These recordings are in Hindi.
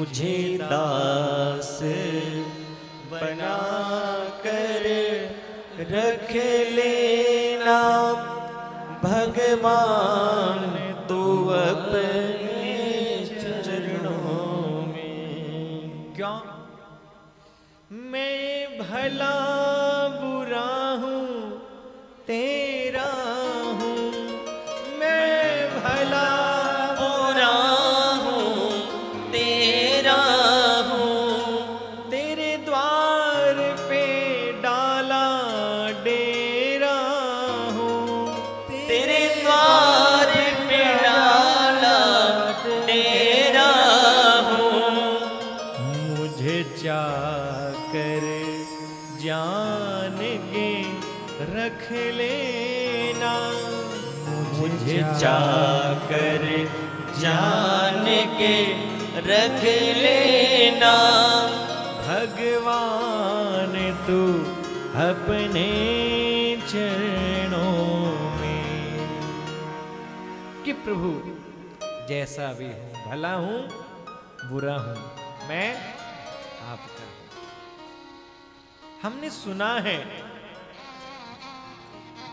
मुझे दास बना कर रख लेना भगवान तू अपने चरणों में। क्यों? मैं भला बुरा हूँ तेरा हूँ, मैं भला बुरा हूँ तेरा हूँ, तेरे द्वार पे डाला डेरा हूँ, तेरे द्वार पे डाला डेरा हूँ। मुझे चाकर जान के रख लेना, मुझे चाकर जान के रख लेना भगवान तू अपने चरणों में। कि प्रभु जैसा भी हूं, भला हूं बुरा हूं, मैं आपका हूं। हमने सुना है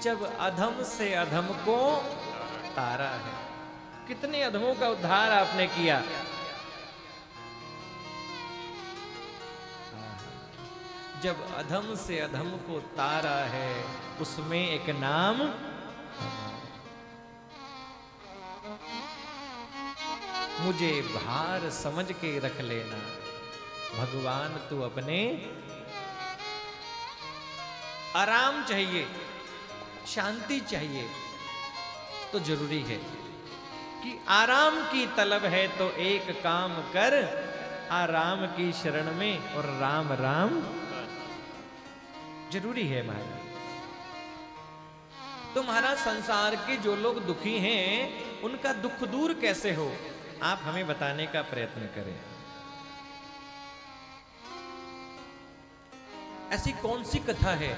जब अधम से अधम को तारा है। कितने अधमों का उद्धार आपने किया। जब अधम से अधम को तारा है, उसमें एक नाम मुझे भार समझ के रख लेना भगवान तू अपने। आराम चाहिए, शांति चाहिए तो जरूरी है कि आराम की तलब है तो एक काम कर, आराम की शरण में और राम राम जरूरी है महाराज। तो महाराज संसार के जो लोग दुखी हैं उनका दुख दूर कैसे हो, आप हमें बताने का प्रयत्न करें। ऐसी कौन सी कथा है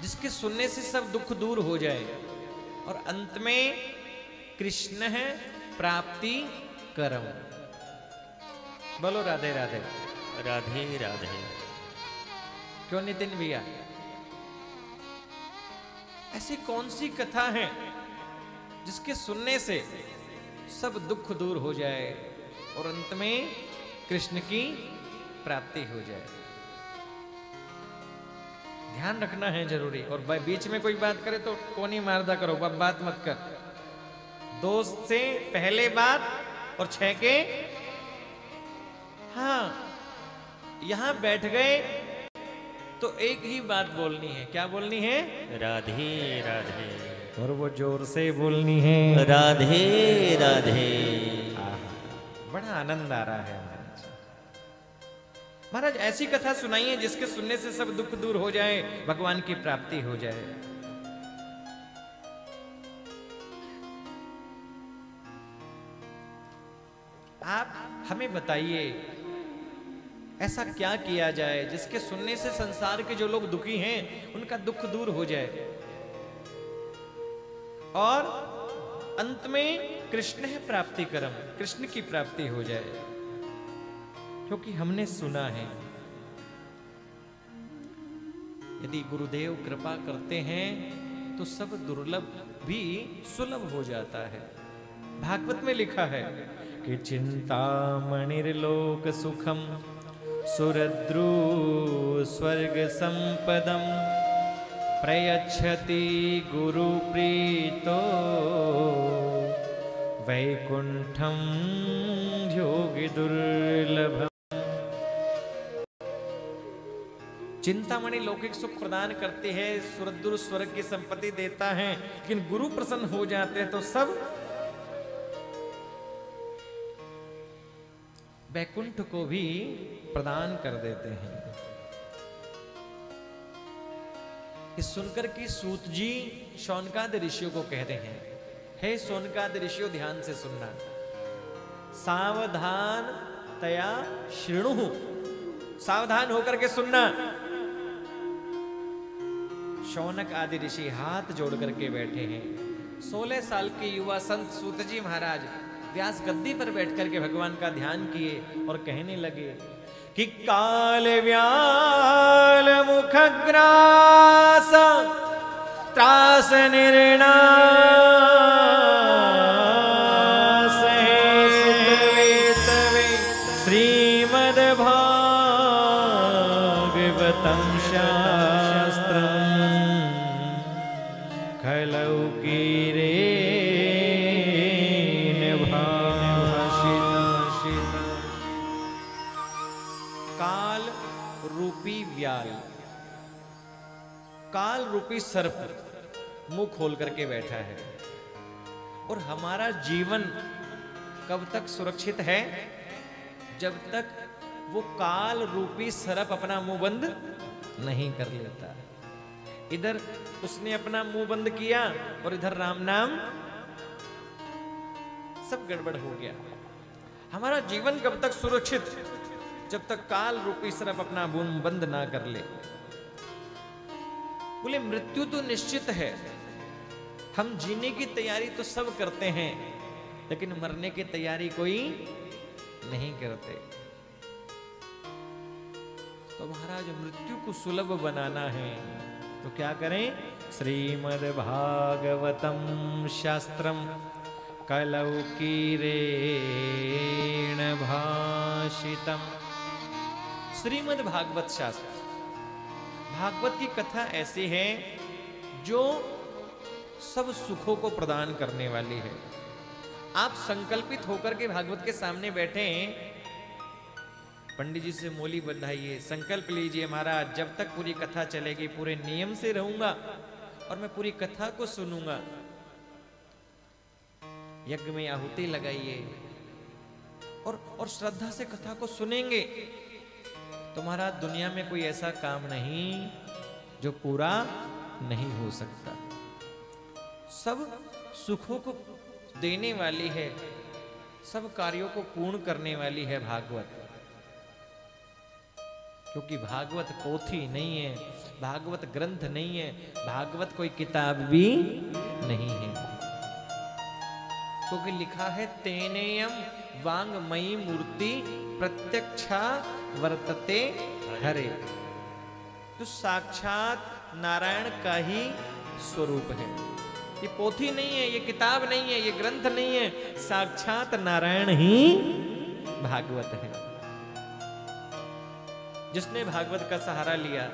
जिसके सुनने से सब दुख दूर हो जाए और अंत में कृष्ण है प्राप्ति करम। बोलो राधे राधे। राधे राधे। क्यों नितिन भैया, ऐसी कौन सी कथा है जिसके सुनने से सब दुख दूर हो जाए और अंत में कृष्ण की प्राप्ति हो जाए? ध्यान रखना है जरूरी। और बीच में कोई बात करे तो कोनी मारदा करो, बात मत कर। दोस्त से पहले बात और 6 के हाँ, यहां बैठ गए तो एक ही बात बोलनी है। क्या बोलनी है? राधे राधे। और वो जोर से बोलनी है राधे राधे। बड़ा आनंद आ रहा है महाराज। ऐसी कथा सुनाइए जिसके सुनने से सब दुख दूर हो जाए, भगवान की प्राप्ति हो जाए। आप हमें बताइए ऐसा क्या किया जाए जिसके सुनने से संसार के जो लोग दुखी हैं उनका दुख दूर हो जाए और अंत में कृष्ण है प्राप्ति करम, कृष्ण की प्राप्ति हो जाए। क्योंकि हमने सुना है यदि गुरुदेव कृपा करते हैं तो सब दुर्लभ भी सुलभ हो जाता है। भागवत में लिखा है कि चिंतामणिर्लोक सुखम सुरद्रु स्वर्ग संपदम प्रयच्छति गुरु प्रीतो वैकुंठम योगी दुर्लभम। चिंतामणि लौकिक सुख प्रदान करते हैं, सुरद्रु स्वर्ग की संपत्ति देता है, लेकिन गुरु प्रसन्न हो जाते हैं तो सब वैकुंठ को भी प्रदान कर देते हैं। इस सुनकर के सूत जी शौनकादि ऋषियों को कहते हैं, हे शौनकादि ऋषियों ध्यान से सुनना, सावधान तया शृणु, सावधान होकर के सुनना। शौनक आदि ऋषि हाथ जोड़ करके बैठे हैं। 16 साल के युवा संत सूत जी महाराज व्यास गद्दी पर बैठ करके भगवान का ध्यान किए और कहने लगे कि काल व्याल मुखग्रास त्रास निर्णास श्रीमद् भागवतं शास्त्रम् खलौ कीरेण भाषित। काल रूपी व्याल, काल रूपी सर्प मुंह खोल करके बैठा है। और हमारा जीवन कब तक सुरक्षित है? जब तक वो काल रूपी सर्प अपना मुंह बंद नहीं कर लेता। इधर उसने अपना मुंह बंद किया और इधर राम नाम, सब गड़बड़ हो गया। हमारा जीवन कब तक सुरक्षित? जब तक काल रूपी सर्प अपना मुंह बंद ना कर ले। बोले मृत्यु तो निश्चित है, हम जीने की तैयारी तो सब करते हैं, लेकिन मरने की तैयारी कोई नहीं करते। तो महाराज मृत्यु को सुलभ बनाना है तो क्या करें? श्रीमद् भागवतम शास्त्रम कलौ कीरेण भाषितम। श्रीमद् भागवत शास्त्र, भागवत की कथा ऐसी है जो सब सुखों को प्रदान करने वाली है। आप संकल्पित होकर के भागवत के सामने बैठे, पंडित जी से मोली बंधाइए, संकल्प लीजिए महाराज जब तक पूरी कथा चलेगी पूरे नियम से रहूंगा और मैं पूरी कथा को सुनूंगा। यज्ञ में आहुति लगाइए और श्रद्धा से कथा को सुनेंगे तो महाराज दुनिया में कोई ऐसा काम नहीं जो पूरा नहीं हो सकता। सब सुखों को देने वाली है, सब कार्यों को पूर्ण करने वाली है भागवत। क्योंकि भागवत पोथी नहीं है, भागवत ग्रंथ नहीं है, भागवत कोई किताब भी नहीं है। क्योंकि लिखा है तेनेयम वांगमयी मूर्ति प्रत्यक्षा वर्तते हरे, तो साक्षात नारायण का ही स्वरूप है। ये पोथी नहीं है, ये किताब नहीं है, ये ग्रंथ नहीं है, साक्षात नारायण ही भागवत है। जिसने भागवत का सहारा लिया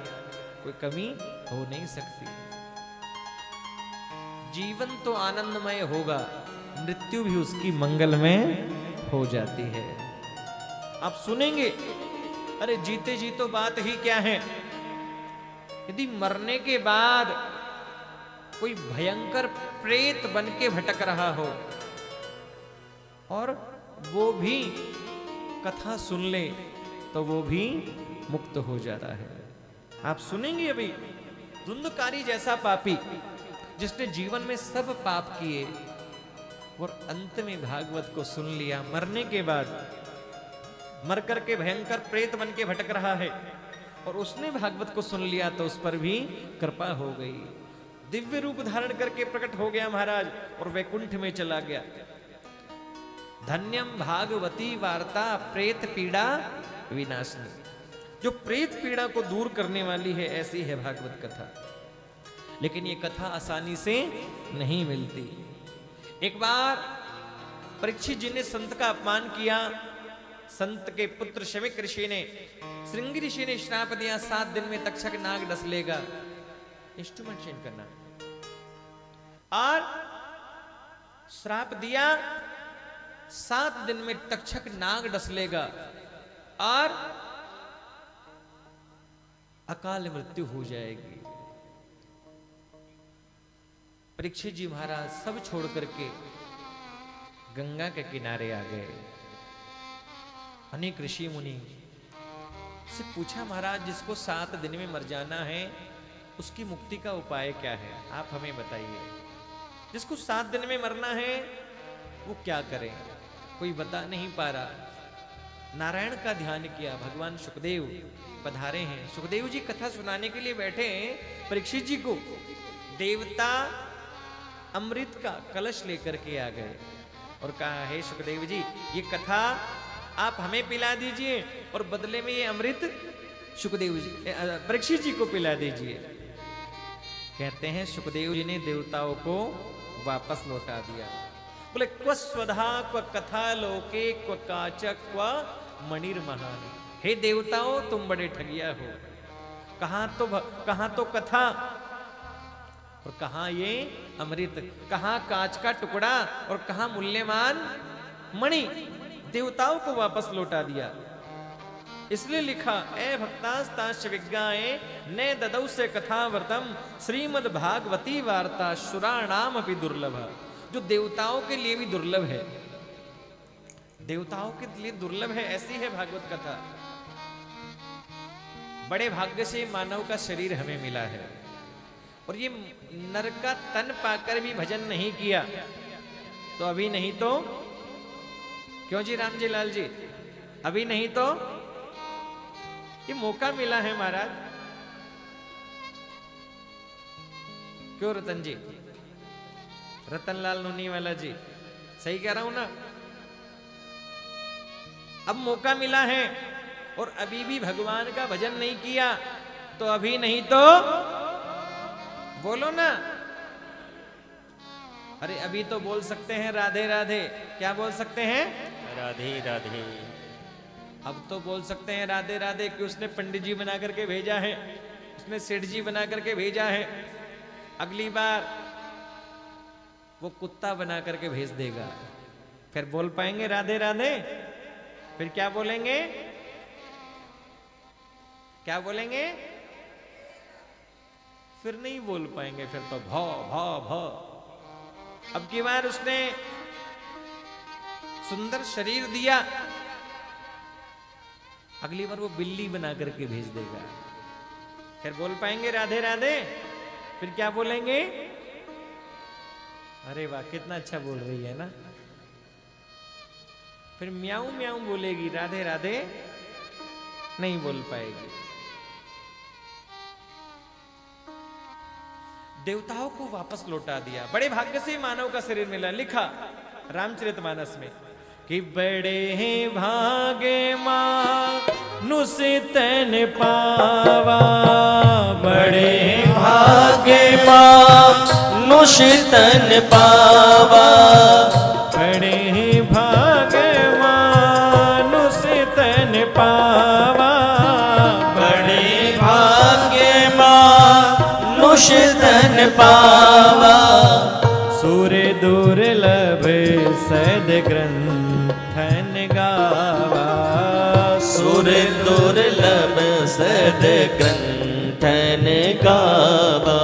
कोई कमी हो नहीं सकती। जीवन तो आनंदमय होगा, मृत्यु भी उसकी मंगलमय हो जाती है। आप सुनेंगे, अरे जीते जी तो बात ही क्या है। यदि मरने के बाद कोई भयंकर प्रेत बन के भटक रहा हो और वो भी कथा सुन ले तो वो भी मुक्त हो जाता है। आप सुनेंगे अभी धुंधकारी जैसा पापी जिसने जीवन में सब पाप किए और अंत में भागवत को सुन लिया, मरने के बाद मर करके भयंकर प्रेत बन के भटक रहा है और उसने भागवत को सुन लिया तो उस पर भी कृपा हो गई। दिव्य रूप धारण करके प्रकट हो गया महाराज और वैकुंठ में चला गया। धन्यम भागवती वार्ता प्रेत पीड़ा विनाशनी, जो प्रेत पीड़ा को दूर करने वाली है, ऐसी है भागवत कथा। लेकिन ये कथा आसानी से नहीं मिलती। एक बार परीक्षित जी ने संत का अपमान किया। संत के पुत्र शमिक ऋषि ने, श्रृंगी ऋषि ने श्राप दिया 7 दिन में तक्षक नाग डस लेगा। इंस्ट्रूमेंट चेंज करना। और श्राप दिया 7 दिन में तक्षक नाग डस लेगा और अकाल मृत्यु हो जाएगी। परीक्षित जी महाराज सब छोड़ करके गंगा के किनारे आ गए। अनेक ऋषि मुनि से पूछा, महाराज जिसको 7 दिन में मर जाना है उसकी मुक्ति का उपाय क्या है, आप हमें बताइए। जिसको 7 दिन में मरना है वो क्या करें? कोई बता नहीं पा रहा। नारायण का ध्यान किया। भगवान सुखदेव पधारे हैं। सुखदेव जी कथा सुनाने के लिए बैठे हैं परीक्षित जी को। देवता अमृत का कलश लेकर के आ गए और कहा, हे सुखदेव जी, ये कथा आप हमें पिला दीजिए और बदले में ये अमृत सुखदेव जी परीक्षित जी को पिला दीजिए। कहते हैं सुखदेव जी ने देवताओं को वापस लौटा दिया। बोले, क्व स्वधा क्व कथा लोके क्व काचक क्व मणिर्महान। हे देवताओं, तुम बड़े ठगिया हो। कहां तो कथा और कहां ये अमृत, कहां कांच का टुकड़ा और कहां मूल्यवान मणि। देवताओं को वापस लौटा दिया। इसलिए लिखा, ए भक्तास्ताश्च विज्ञाए ने ददौ से कथाव्रतम श्रीमद् भागवती वार्ता शुराणाम अपि दुर्लभ। जो देवताओं के लिए भी दुर्लभ है, देवताओं के लिए दुर्लभ है, ऐसी है भागवत कथा। बड़े भाग्य से मानव का शरीर हमें मिला है और ये नर का तन पाकर भी भजन नहीं किया तो अभी नहीं तो क्यों जी राम जी लाल जी, अभी नहीं तो ये मौका मिला है महाराज। क्यों रतन जी, रतनलाल नूनी वाला जी, सही कह रहा हूं ना? अब मौका मिला है और अभी भी भगवान का भजन नहीं किया तो अभी नहीं तो बोलो ना। अरे अभी तो बोल सकते हैं राधे राधे। क्या बोल सकते हैं? राधे राधे। अब तो बोल सकते हैं राधे राधे कि उसने पंडित जी बना करके भेजा है, उसने सेठ जी बना करके भेजा है। अगली बार वो कुत्ता बना करके भेज देगा, फिर बोल पाएंगे राधे राधे? फिर क्या बोलेंगे? क्या बोलेंगे? फिर नहीं बोल पाएंगे, फिर तो भौ भौ भौ। अब की बार उसने सुंदर शरीर दिया, अगली बार वो बिल्ली बना करके भेज देगा, फिर बोल पाएंगे राधे राधे? फिर क्या बोलेंगे? अरे वाह, कितना अच्छा बोल रही है ना। फिर म्याऊ म्याऊ बोलेगी, राधे राधे नहीं बोल पाएगी। देवताओं को वापस लौटा दिया। बड़े भाग्य से मानव का शरीर मिला। लिखा रामचरितमानस में कि बड़े हैं भागे मानुष तन पावा, बड़े भागे मानुष तन पावा, बड़े हैं भागे मानुष तन पावा, बड़े भागे मानुष तन पावा, सूर्य दुर्लभ सद ग्रंथन गावा, सूर्य दुर्लभ सद ग्रंथन गावा,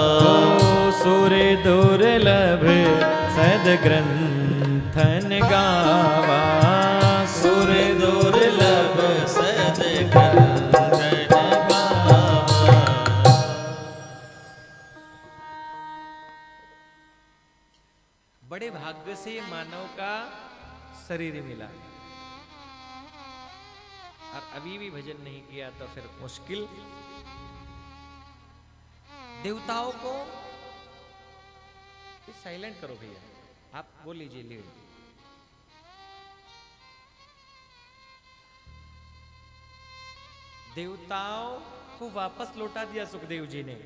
सूर्य दुर्लभ सद ग्रंथन गावा, सूर्य दुर्लभ सद ग्रंथन गावा। बड़े भाग्य से मानव का शरीर मिला और अभी भी भजन नहीं किया तो फिर मुश्किल। देवताओं को साइलेंट करो भैया, आप बोल लीजिए लीड। देवताओं को वापस लौटा दिया सुखदेव जी ने।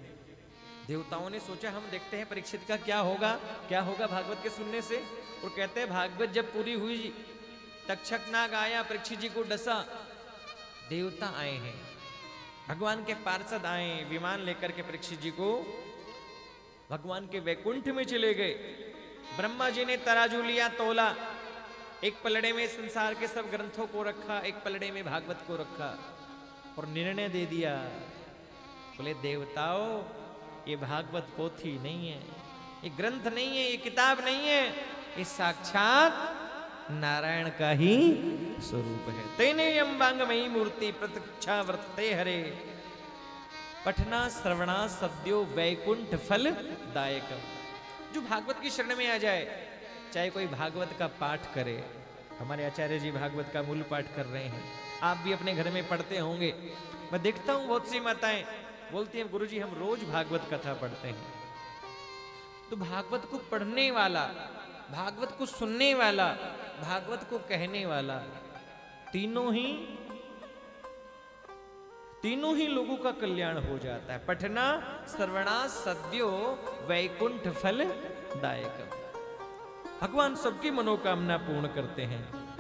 देवताओं ने सोचा हम देखते हैं परीक्षित का क्या होगा भागवत के सुनने से। और कहते हैं भागवत जब पूरी हुई, तक्षक नाग आया, परीक्षित जी को डसा। देवता आए हैं, भगवान के पार्षद आए, विमान लेकर के परीक्षित जी को भगवान के वैकुंठ में चले गए। ब्रह्मा जी ने तराजू लिया, तोला, एक पलड़े में संसार के सब ग्रंथों को रखा, एक पलड़े में भागवत को रखा और निर्णय दे दिया। बोले देवताओं, ये भागवत पोथी नहीं है, ये ग्रंथ नहीं है, ये किताब नहीं है, ये साक्षात नारायण का ही स्वरूप है। तेने यम वांगमयी मूर्ति प्रत्यक्षा वर्तते हरे, पठना श्रवणा सद्यो वैकुंठ फल दायकम। जो भागवत की शरण में आ जाए, चाहे कोई भागवत का पाठ करे, हमारे आचार्य जी भागवत का मूल पाठ कर रहे हैं, आप भी अपने घर में पढ़ते होंगे। मैं देखता हूं बहुत सी माताएं बोलती हैं गुरुजी हम रोज भागवत कथा पढ़ते हैं। तो भागवत को पढ़ने वाला भागवत को सुनने वाला, भागवत को कहने वाला, तीनों ही लोगों का कल्याण हो जाता है। पठना श्रवणा सद्यो वैकुंठ फल दायक। भगवान सबकी मनोकामना पूर्ण करते हैं।